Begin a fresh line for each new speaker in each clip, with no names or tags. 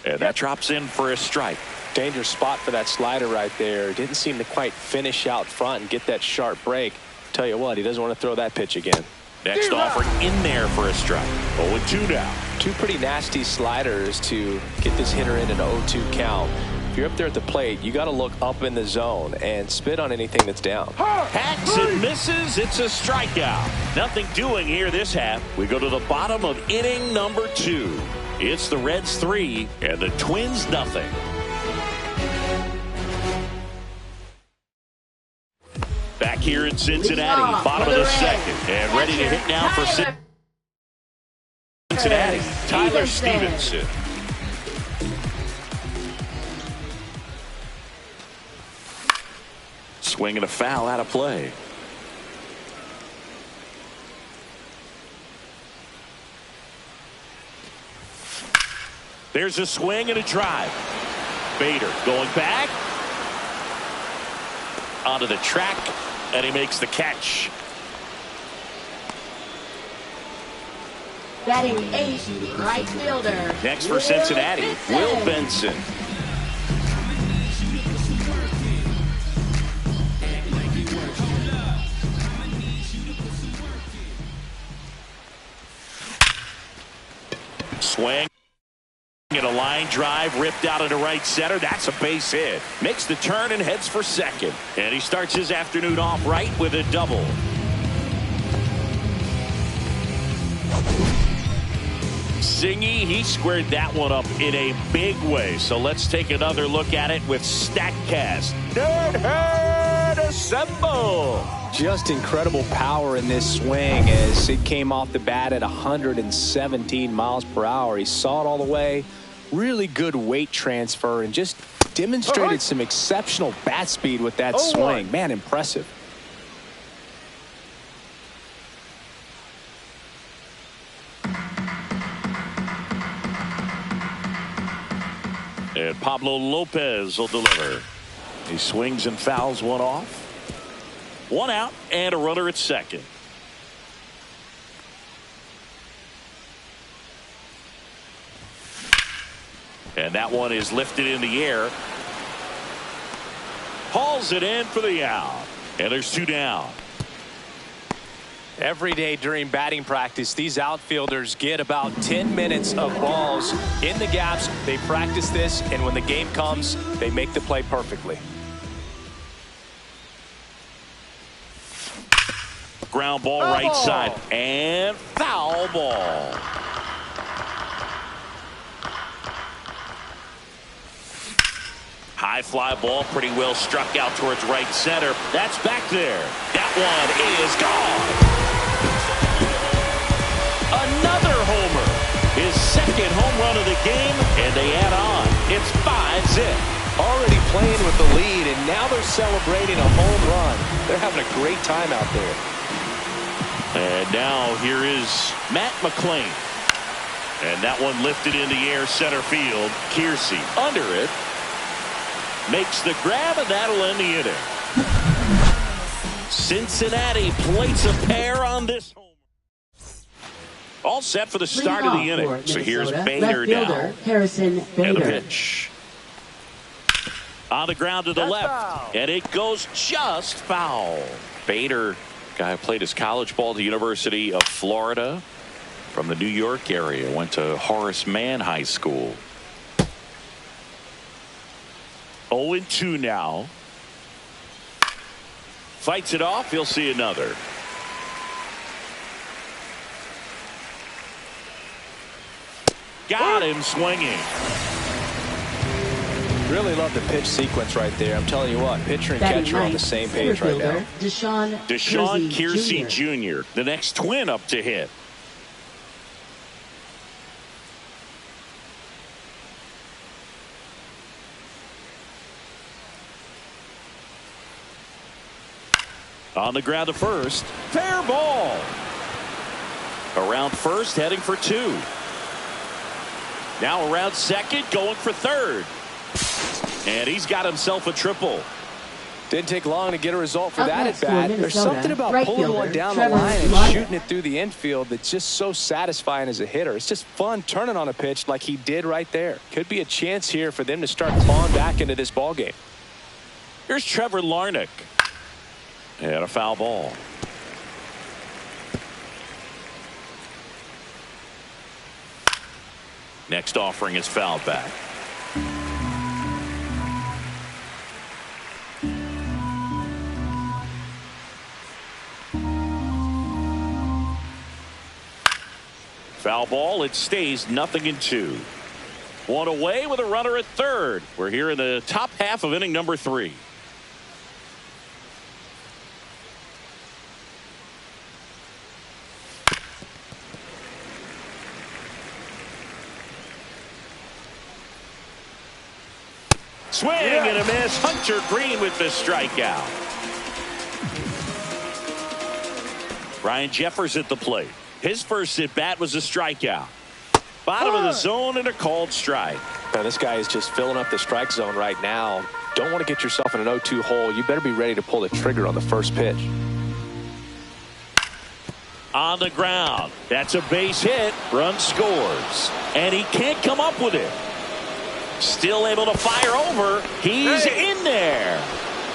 And that drops in for a strike.
Dangerous spot for that slider right there. Didn't seem to quite finish out front and get that sharp break. Tell you what, he doesn't want to throw that pitch again.
Next offer in there for a strike. 0-2 now.
Two pretty nasty sliders to get this hitter in an 0-2 count. If you're up there at the plate, you got to look up in the zone and spit on anything that's down.
Hacks and misses. It's a strikeout. Nothing doing here this half. We go to the bottom of inning number 2. It's the Reds 3 and the Twins nothing. Back here in Cincinnati, bottom of the second, and ready to hit now for Cincinnati, Tyler Stevenson. Swinging a foul out of play. There's a swing and a drive. Bader going back onto the track, and he makes the catch.
Batting 8, right fielder.
Next for Cincinnati, Will Benson. Swing and a line drive ripped out into right center. That's a base hit. Makes the turn and heads for second. And he starts his afternoon off right with a double. Singy, he squared that one up in a big way. So let's take another look at it with StatCast. Nerd assemble!
Just incredible power in this swing as it came off the bat at 117 miles per hour. He saw it all the way. Really good weight transfer and just demonstrated some exceptional bat speed with that swing. Man, impressive.
And Pablo Lopez will deliver. He swings and fouls one off. One out and a runner at second. And that one is lifted in the air. Hauls it in for the out. And there's 2 down.
Every day during batting practice, these outfielders get about 10 minutes of balls in the gaps. They practice this, and when the game comes, they make the play perfectly.
Ground ball right side and foul ball. High fly ball pretty well struck out towards right center. That's back there. That one is gone. Another homer. His second home run of the game, and they add on. It's 5-zip.
Already playing with the lead, and now they're celebrating a home run. They're having a great time out there.
And now here is Matt McClain. And that one lifted in the air center field. Kiersey under it. Makes the grab, and that'll end the inning. Cincinnati plates a pair on this home. All set for the start of the inning. So here's Bader now.
Harrison Bader.
And the pitch. On the ground to the left. And it goes just foul. Bader, guy who played his college ball at the University of Florida from the New York area. Went to Horace Mann High School. 0-2 now. Fights it off. He'll see another. Got him swinging.
Really love the pitch sequence right there. I'm telling you what, pitcher and catcher are on the same page right now.
Deshaun
Kiersey Jr., the next twin up to hit. On the ground to first. Fair ball. Around first, heading for 2. Now around second, going for third. And he's got himself a triple.
Didn't take long to get a result for
Up
that
next
at
for
bat.
Minnesota,
There's something about
right
pulling
fielder,
one down the
Trevor
line and
Larnach.
shooting it through the infield that's just so satisfying as a hitter. It's just fun turning on a pitch like he did right there. Could be a chance here for them to start clawing back into this ball game.
Here's Trevor Larnach. And a foul ball. Next offering is fouled back. Foul ball. It stays 0-2. One away with a runner at third. We're here in the top half of inning number 3. Swing and a miss. Hunter Green with the strikeout. Ryan Jeffers at the plate. His first at bat was a strikeout. Bottom of the zone and a called strike.
Now, this guy is just filling up the strike zone right now. Don't want to get yourself in an 0-2 hole. You better be ready to pull the trigger on the first pitch.
On the ground. That's a base hit. Run scores. And he can't come up with it. Still able to fire over. He's in there.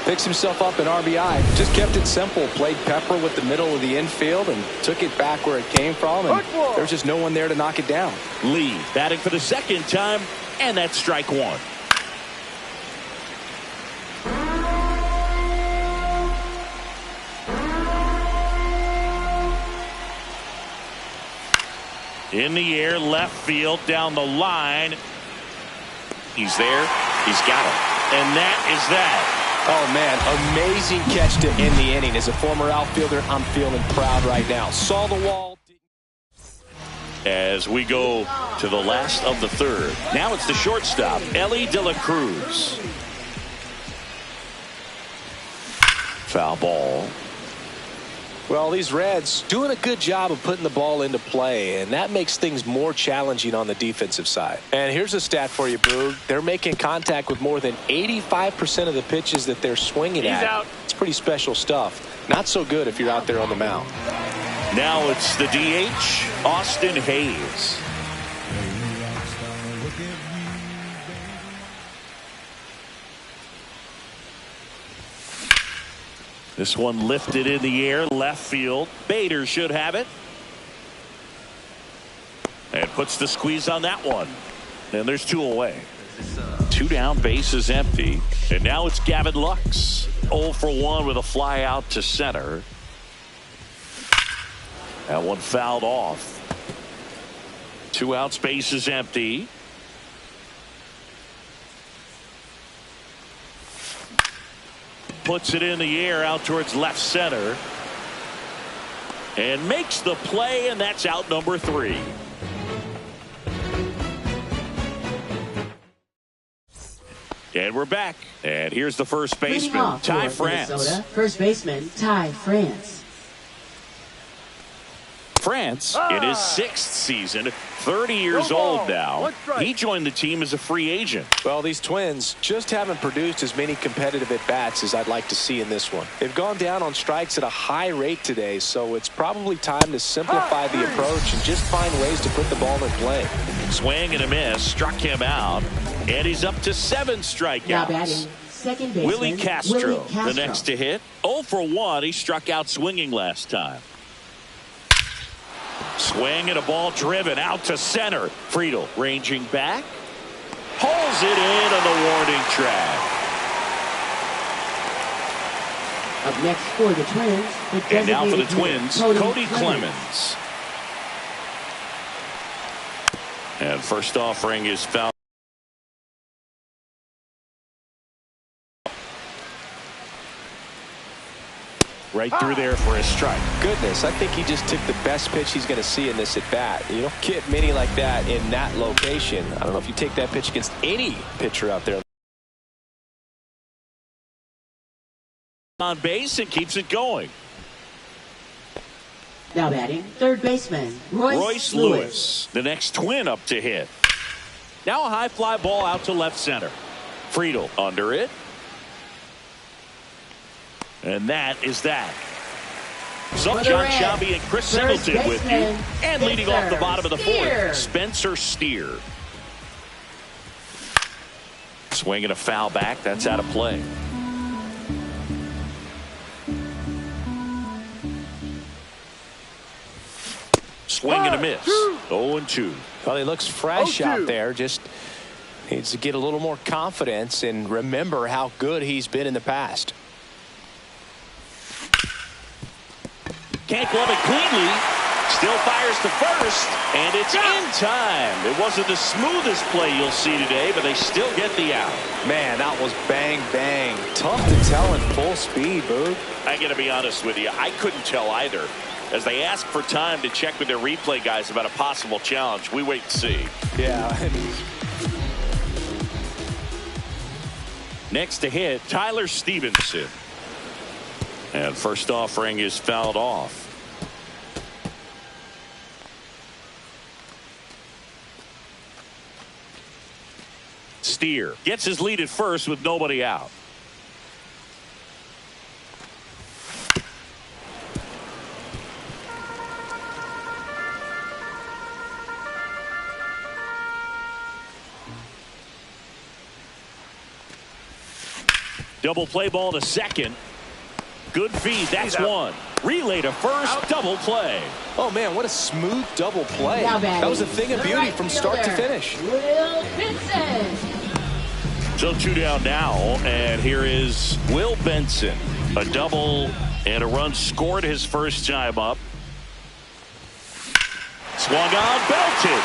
Picks himself up an RBI. Just kept it simple. Played pepper with the middle of the infield and took it back where it came from. And there's just no one there to knock it down.
Lee batting for the second time, and that's strike one. In the air, left field, down the line. He's there. He's got it. And that is that.
Oh, man, amazing catch to end the inning. As a former outfielder, I'm feeling proud right now. Saw the wall.
As we go to the last of the third. Now it's the shortstop, Elly De La Cruz. Foul ball.
Well, these Reds doing a good job of putting the ball into play, and that makes things more challenging on the defensive side. And here's a stat for you, Boog. They're making contact with more than 85% of the pitches that they're swinging at.
Out.
It's pretty special stuff. Not so good if you're out there on the mound.
Now it's the DH, Austin Hayes. This one lifted in the air, left field. Bader should have it. And puts the squeeze on that one. And there's two away. Two down, base is empty. And now it's Gavin Lux. 0 for 1 with a fly out to center. That one fouled off. 2 outs, base is empty. Puts it in the air out towards left center. And makes the play, and that's out number 3. And we're back. And here's the first baseman, Ty France.
Minnesota, first baseman, Ty France.
France in his 6th season, 30 years old now. He joined the team as a free agent.
Well, these Twins just haven't produced as many competitive at-bats as I'd like to see in this one. They've gone down on strikes at a high rate today, so it's probably time to simplify the approach and just find ways to put the ball in play.
Swing and a miss, struck him out, and he's up to 7 strikeouts.
Now batting, second baseman,
Willie Castro,
Willie Castro,
the next to hit. 0 for 1. He struck out swinging last time. Swing and a ball driven out to center. Friedl ranging back. Pulls it in on the warning track.
Up next for the Twins.
And now for the
designated
Twins,
hitter,
Cody Clemens. And first offering is foul. Right through there for a strike.
Goodness, I think he just took the best pitch he's going to see in this at bat. You don't get many like that in that location. I don't know if you take that pitch against any pitcher out there.
On base and keeps it going.
Now batting, third baseman, Royce Lewis.
The next Twin up to hit. Now a high fly ball out to left center. Friedl under it. And that is that. So John Shabby and Chris Singleton with you. And leading off the bottom of the fourth, Spencer Steer. Swinging a foul back. That's out of play. Swing and a miss. 0-2.
Well, he looks fresh out there. Just needs to get a little more confidence and remember how good he's been in the past.
Can't glove it cleanly. Still fires to first, and it's in time. It wasn't the smoothest play you'll see today, but they still get the out.
Man, that was bang, bang. Tough to tell in full speed, Boog.
I got to be honest with you. I couldn't tell either. As they ask for time to check with their replay guys about a possible challenge, we wait to see.
Yeah.
Next to hit, Tyler Stevenson. And first offering is fouled off. Steer gets his lead at first with nobody out. Double play ball to second. Good feed. That's one. Relay to first. Double play.
Oh, man, what a smooth double play. That was a thing of beauty from start to finish.
Will Benson.
So 2 down now, and here is Will Benson. A double and a run scored his first time up. Swung on, belted.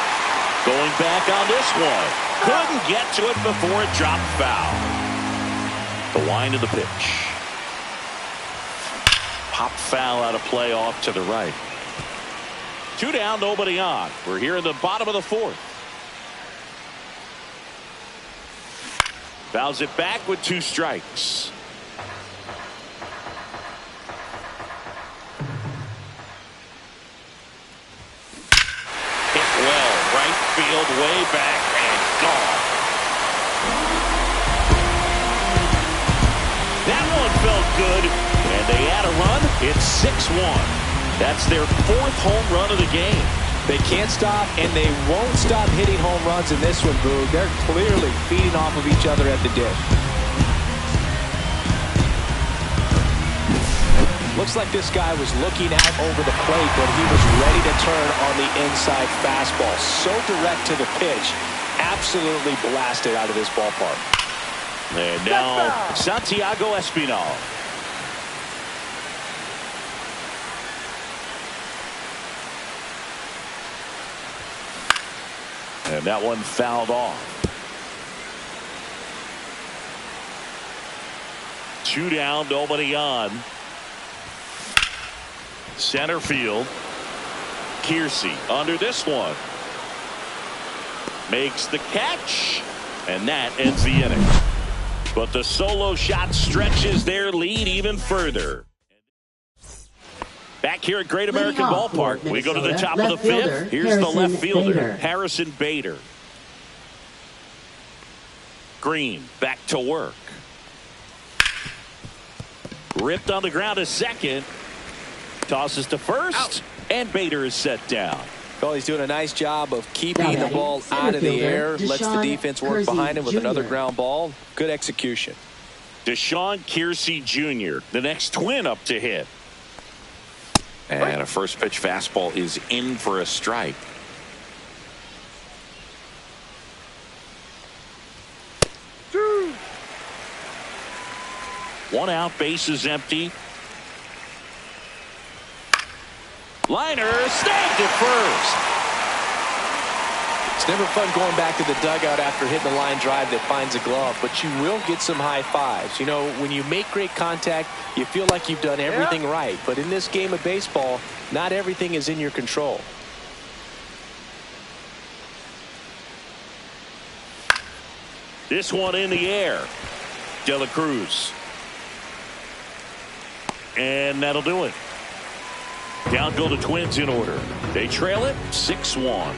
Going back on this one. Couldn't get to it before it dropped foul. The wind of the pitch. Pop foul out of play off to the right. 2 down, nobody on. We're here in the bottom of the fourth. Fouls it back with 2 strikes. Hit well, right field, way back, and gone. That one felt good, and they add a run. It's 6-1. That's their 4th home run of the game.
They can't stop, and they won't stop hitting home runs in this one, Boog. They're clearly feeding off of each other at the dish. Looks like this guy was looking out over the plate, but he was ready to turn on the inside fastball. So direct to the pitch. Absolutely blasted out of this ballpark.
And now Santiago Espinal. And that one fouled off. 2 down, nobody on. Center field. Kiersey under this one. Makes the catch. And that ends the inning. But the solo shot stretches their lead even further. Back here at Great American Ballpark, we go to the top of the 5th. Here's the left fielder, Harrison Bader. Green back to work. Ripped on the ground to second. Tosses to first, and Bader is set down.
Well, he's doing a nice job of keeping the ball out of the air. Lets the defense work behind him with another ground ball. Good execution.
Deshaun Kiersey Jr., the next twin up to hit. And a first pitch fastball is in for a strike. One out, base is empty. Liner snagged at first.
It's never fun going back to the dugout after hitting a line drive that finds a glove, but you will get some high fives. You know, when you make great contact, you feel like you've done everything right. But in this game of baseball, not everything is in your control.
This one in the air. De La Cruz. And that'll do it. Down go the Twins in order. They trail it 6-1.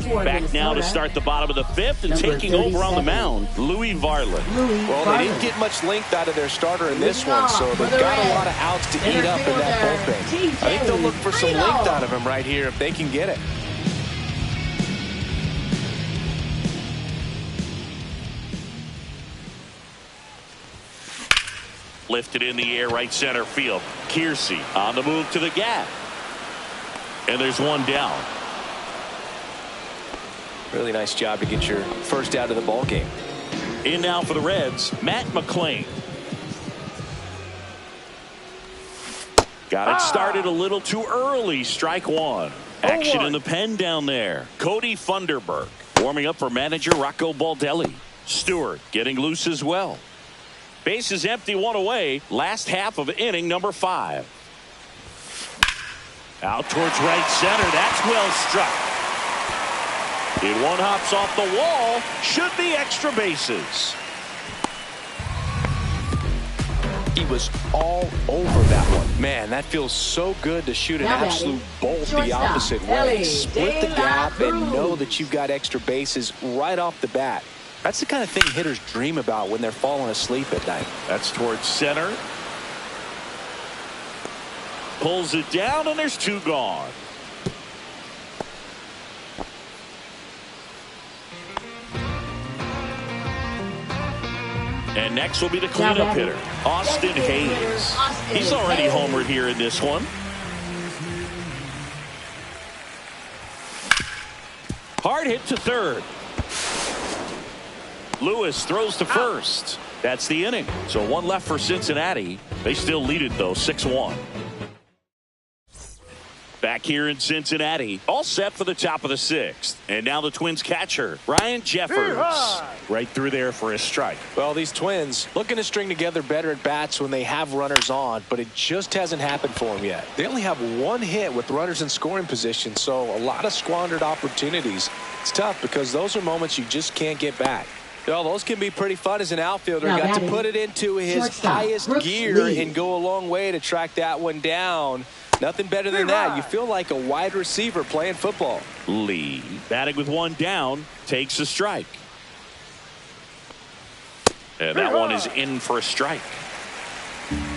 Back now to start the bottom of the fifth and taking over on the mound, Louis Varland.
Well, they didn't get much length out of their starter in this one, so they've got a lot of outs to eat up in that bullpen. I think they'll look for some length out of him right here if they can get it.
Lifted in the air, right center field. Kiersey on the move to the gap. And there's one down.
Really nice job to get your first out of the ball game.
In now for the Reds, Matt McLain. Got it started a little too early. Strike one. Action in the pen down there. Cody Funderburk warming up for manager Rocco Baldelli. Stewart getting loose as well. Bases empty, one away. Last half of inning number 5. Out towards right center. That's well struck. It one hops off the wall. Should be extra bases.
He was all over that one. Man, that feels so good to shoot an absolute bolt the opposite way. Split the gap and know that you've got extra bases right off the bat. That's the kind of thing hitters dream about when they're falling asleep at night.
That's towards center. Pulls it down, and there's 2 gone. And next will be the cleanup hitter, Austin Hayes. He's already homered here in this one. Hard hit to third. Lewis throws to first. That's the inning. So 1 left for Cincinnati. They still lead it, though, 6-1. Back here in Cincinnati, all set for the top of the 6th. And now the Twins catcher, Ryan Jeffers. Right through there for a strike.
Well, these Twins looking to string together better at bats when they have runners on, but it just hasn't happened for them yet. They only have 1 hit with runners in scoring position, so a lot of squandered opportunities. It's tough because those are moments you just can't get back. Well, those can be pretty fun as an outfielder. Got to put it into his highest gear and go a long way to track that one down. Nothing better than that. You feel like a wide receiver playing football.
Lee, batting with 1 down, takes a strike. And that one is in for a strike.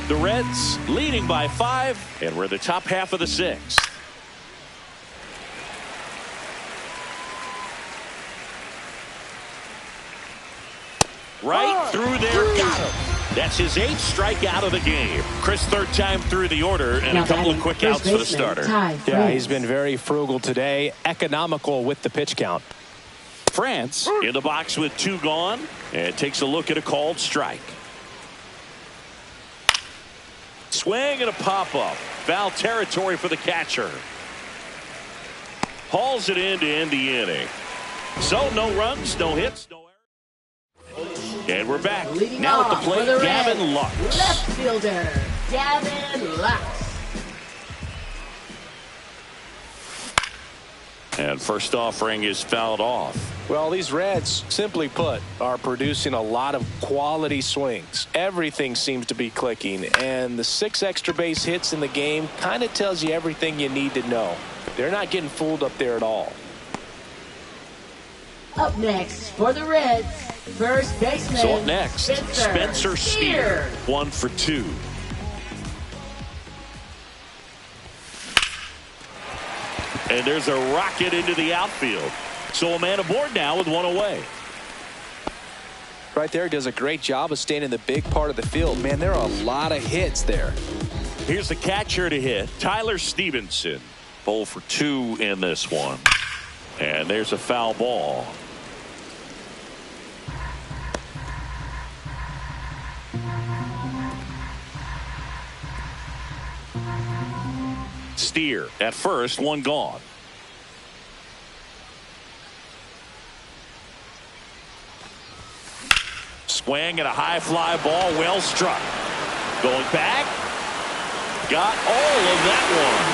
The Reds leading by 5, and we're in the top half of the 6th. Right through there, got him. That's his 8th strikeout of the game. Chris, 3rd time through the order, and a couple of quick outs for the starter.
Yeah, he's been very frugal today, economical with the pitch count.
France in the box with 2 gone, and takes a look at a called strike. Swing and a pop-up. Foul territory for the catcher. Hauls it in to end the inning. So no runs, no hits, no errors. And we're back.
Leading
now at the
off
plate,
for the
Gavin
Reds,
Lux.
Left fielder, Gavin Lux.
And first offering is fouled off.
Well, these Reds, simply put, are producing a lot of quality swings. Everything seems to be clicking, and the 6 extra base hits in the game kind of tells you everything you need to know. They're not getting fooled up there at all.
Up next for the Reds, first baseman.
So up next, Spencer Steer, 1 for 2. And there's a rocket into the outfield. So a man aboard now with 1 away.
Right there, does a great job of staying in the big part of the field. Man, there are a lot of hits there.
Here's the catcher to hit, Tyler Stevenson. 0 for 2 in this one. And there's a foul ball. Steer at first, 1 gone. Swing and a high fly ball, well struck. Going back, got all of that one.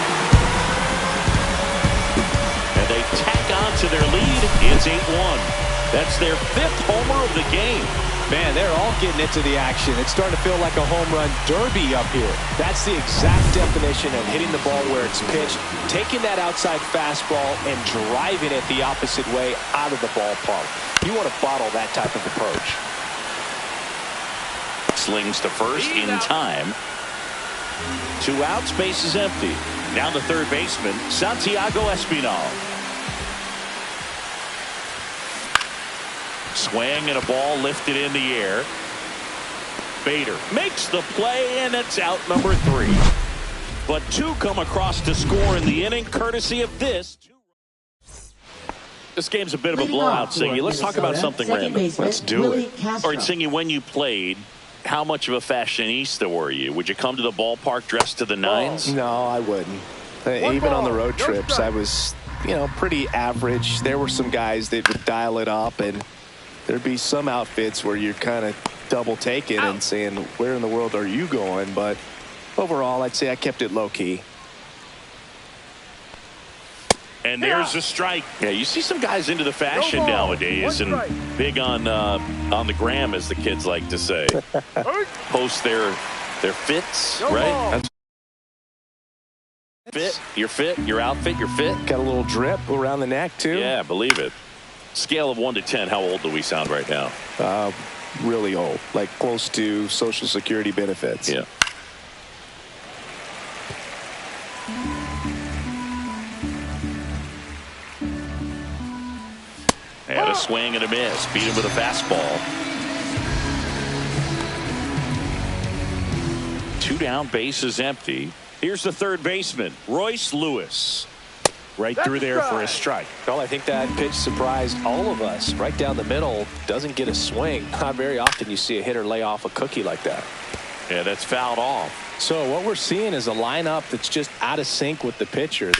And they tack on to their lead. It's 8-1. That's their 5th homer of the game.
Man, they're all getting into the action. It's starting to feel like a home run derby up here. That's the exact definition of hitting the ball where it's pitched, taking that outside fastball and driving it the opposite way out of the ballpark. You want to bottle that type of approach.
Slings to first in time. 2 outs, base is empty. Down to third baseman, Santiago Espinal. Swing and a ball lifted in the air. Bader makes the play, and it's out number 3. But 2 come across to score in the inning, courtesy of this. This game's a bit of a blowout, Singy. Let's talk about something random.
Let's do it.
All right, Singy, when you played, how much of a fashionista were you? Would you come to the ballpark dressed to the nines?
No, I wouldn't. Even on the road trips, I was, pretty average. There were some guys that would dial it up, and there'd be some outfits where you're kind of double taking and saying, where in the world are you going? But overall, I'd say I kept it low key.
And there's a strike. Yeah, you see some guys into the fashion nowadays and big on the gram, as the kids like to say. Post their fits, right? Your fit, your outfit, your fit.
Got a little drip around the neck, too.
Yeah, believe it. Scale of 1 to 10, how old do we sound right now?
Really old, like close to Social Security benefits.
Yeah. And a swing and a miss. Beat him with a fastball. 2 down, base is empty. Here's the third baseman, Royce Lewis. Right through there for a strike.
Well, I think that pitch surprised all of us. Right down the middle, doesn't get a swing. Not very often you see a hitter lay off a cookie like that.
Yeah, that's fouled off.
So what we're seeing is a lineup that's just out of sync with the pitcher.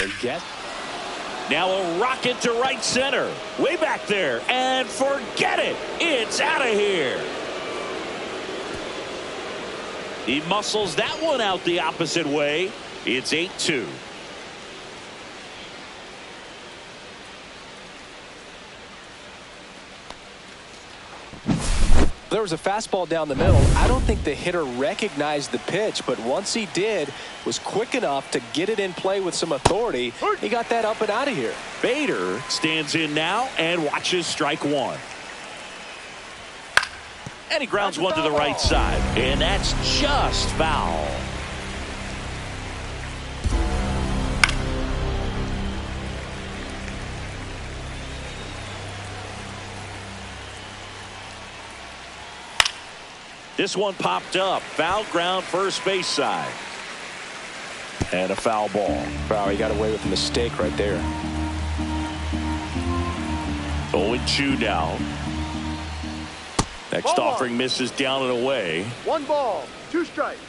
Now a rocket to right center. Way back there. And forget it. It's out of here. He muscles that one out the opposite way. It's 8-2.
There was a fastball down the middle. I don't think the hitter recognized the pitch, but once he did, was quick enough to get it in play with some authority. He got that up and out of here.
Bader stands in now and watches strike 1. And he grounds one to the right side, and that's just foul. This one popped up. Foul ground, first base side. And a foul ball.
Wow, he got away with a mistake right there.
0-2 now. Next offering misses down and away.
1 ball, 2 strikes.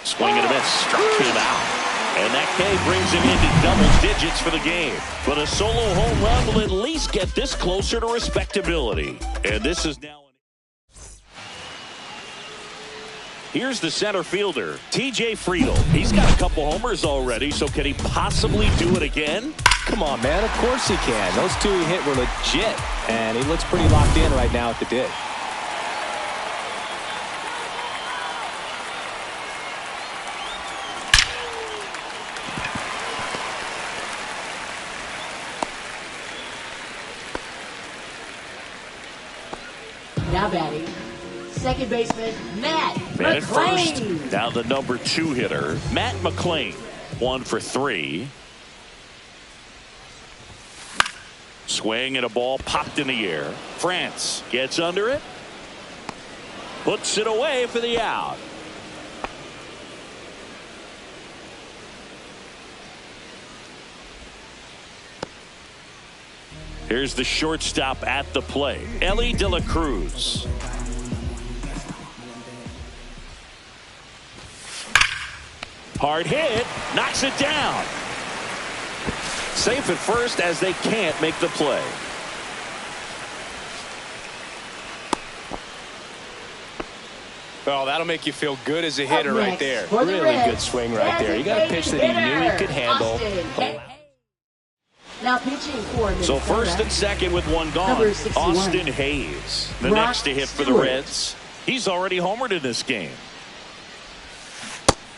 Swing and a miss. Struck him out. And that K brings him into double digits for the game. But a solo home run will at least get this closer to respectability. And this is now. Here's the center fielder, TJ Friedl. He's got a couple homers already, so can he possibly do it again?
Come on, man. Of course he can. Those 2 he hit were legit. And he looks pretty locked in right now at the dish.
Now batting, second baseman, Matt
Man at first.
McLain.
Now the number 2 hitter, Matt McLain. 1 for 3. Swing and a ball popped in the air. France gets under it. Puts it away for the out. Here's the shortstop at the plate, Elly De La Cruz. Hard hit, knocks it down. Safe at first as they can't make the play.
Oh, that'll make you feel good as a hitter right there.
For the
Really
Reds,
good swing right there. You got a pitch that he knew he could handle.
Now pitching for Minnesota.
So first and second with one gone.
Number 61.
Austin Hayes, the
Brock
next to hit for the
Stewart.
Reds. He's already homered in this game.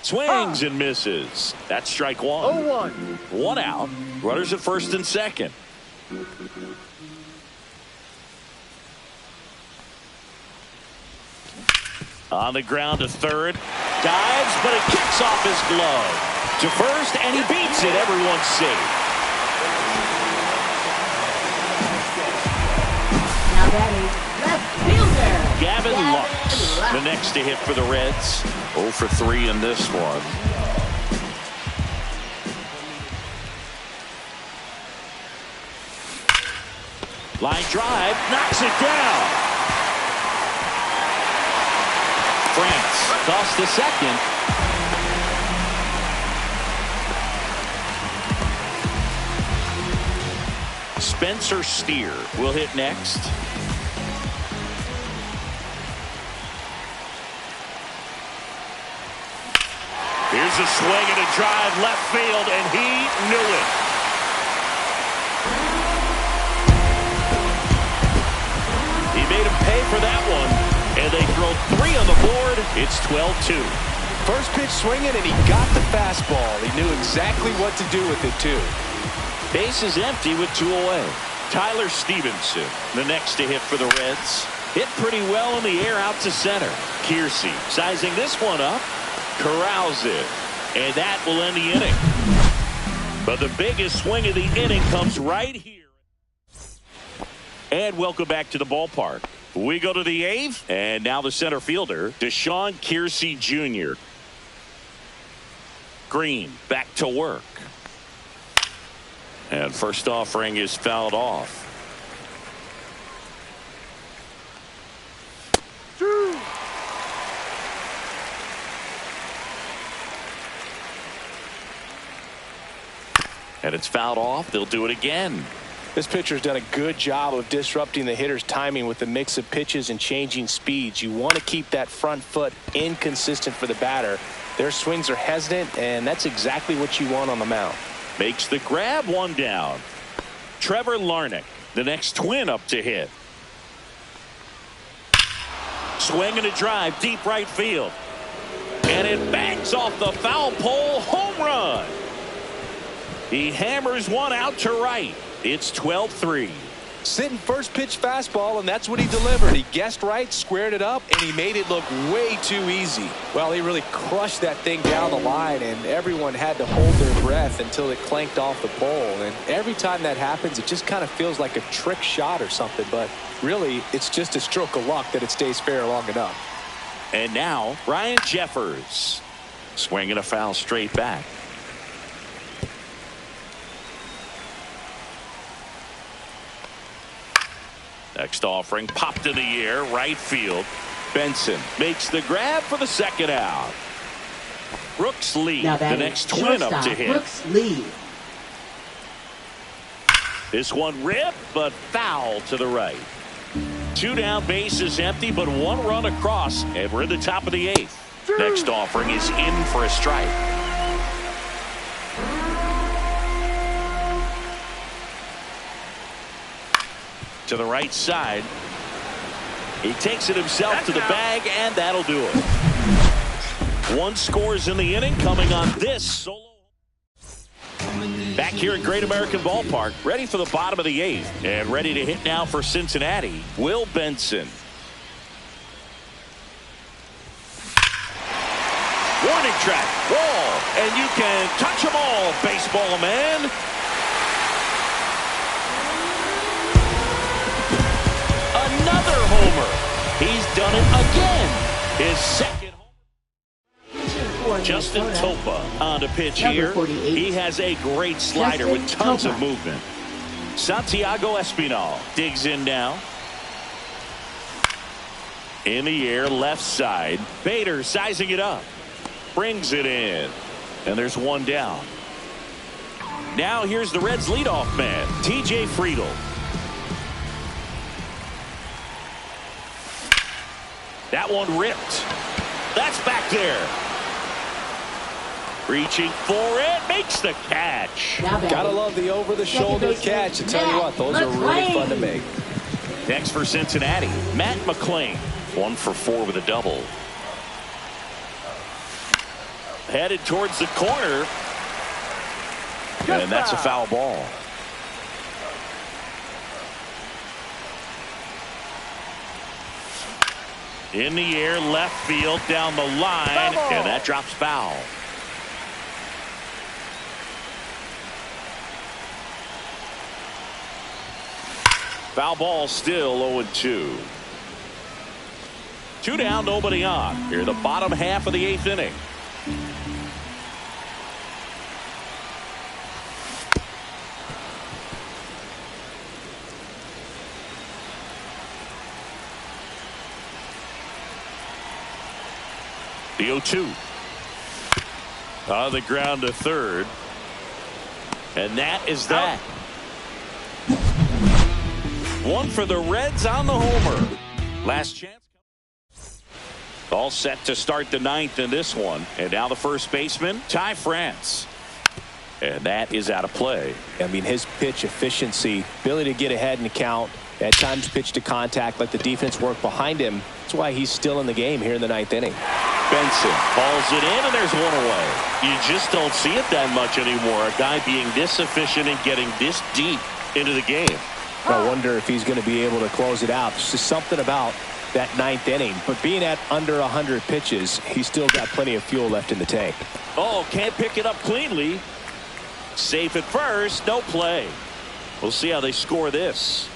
Swings and misses. That's strike one.
0-1.
One out. Runners at first and second. On the ground to third. Dives, but it kicks off his glove. To first, and he beats it. Everyone's safe.
Now batting left fielder.
Gavin Lux, the next to hit for the Reds. 0 for 3 in this one. Line drive, knocks it down. France tossed to second. Spencer Steer will hit next. Here's a swing and a drive left field, and he knew it. He made him pay for that one, and they throw 3 on the board. It's 12-2.
First pitch swinging, and he got the fastball. He knew exactly what to do with it, too.
Base is empty with 2 away. Tyler Stevenson, the next to hit for the Reds. Hit pretty well in the air out to center. Kiersey sizing this one up. Corrals it. And that will end the inning. But the biggest swing of the inning comes right here. And welcome back to the ballpark. We go to the 8th. And now the center fielder, Deshaun Kiersey Jr. Green back to work. And first offering is fouled off. And it's fouled off. They'll do it again.
This pitcher's done a good job of disrupting the hitter's timing with the mix of pitches and changing speeds. You want to keep that front foot inconsistent for the batter. Their swings are hesitant, and that's exactly what you want on the mound.
Makes the grab, one down. Trevor Larnach, the next twin up to hit. Swing and a drive, deep right field. And it bangs off the foul pole, home run. He hammers one out to right. It's 12-3.
Sitting first pitch fastball, and that's what he delivered. He guessed right, squared it up, and he made it look way too easy. Well, he really crushed that thing down the line, and everyone had to hold their breath until it clanked off the pole. And every time that happens, it just kind of feels like a trick shot or something, but really, it's just a stroke of luck that it stays fair long enough.
And now, Ryan Jeffers. Swinging a foul straight back. Next offering popped in the air, right field. Benson makes the grab for the second out. Brooks Lee, the next twin up to hit.
Brooks Lee.
This one ripped, but foul to the right. 2 down, base is empty, but 1 run across, and we're in the top of the 8th. Next offering is in for a strike. To the right side. He takes it himself to the bag, and that'll do it. 1 scores in the inning, coming on this solo. Back here at Great American Ballpark, ready for the bottom of the 8th, and ready to hit now for Cincinnati, Will Benson. Warning track, wall, and you can touch them all, baseball man. Another homer. He's done it again. His second homer. Justin Topa on the pitch here. He has a great slider with tons of movement. Santiago Espinal digs in now. In the air, left side. Bader sizing it up. Brings it in. And there's 1 down. Now here's the Reds leadoff man, TJ Friedl. That one ripped. That's back there. Reaching for it, makes the catch.
Gotta love the over-the-shoulder catch. I tell you what, those are really fun to make.
Next for Cincinnati, Matt McLain, 1 for 4 with a double. Headed towards the corner, and that's a foul ball. In the air, left field, down the line, and that drops foul. Foul ball, still 0-2. 2 down, nobody on. Here the bottom half of the 8th inning. The 0-2. On the ground to third. And that is that. 1 for the Reds on the homer. Last chance. All set to start the 9th in this one. And now the first baseman, Ty France. And that is out of play.
I mean, his pitch efficiency, ability to get ahead in the count, at times pitch to contact, let the defense work behind him. That's why he's still in the game here in the 9th inning.
Benson hauls it in, and there's 1 away. You just don't see it that much anymore. A guy being this efficient and getting this deep into the game.
I wonder if he's going to be able to close it out. There's just something about that 9th inning. But being at under 100 pitches, he's still got plenty of fuel left in the tank.
Oh, can't pick it up cleanly. Safe at first, no play. We'll see how they score this.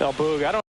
Now, Boog, I don't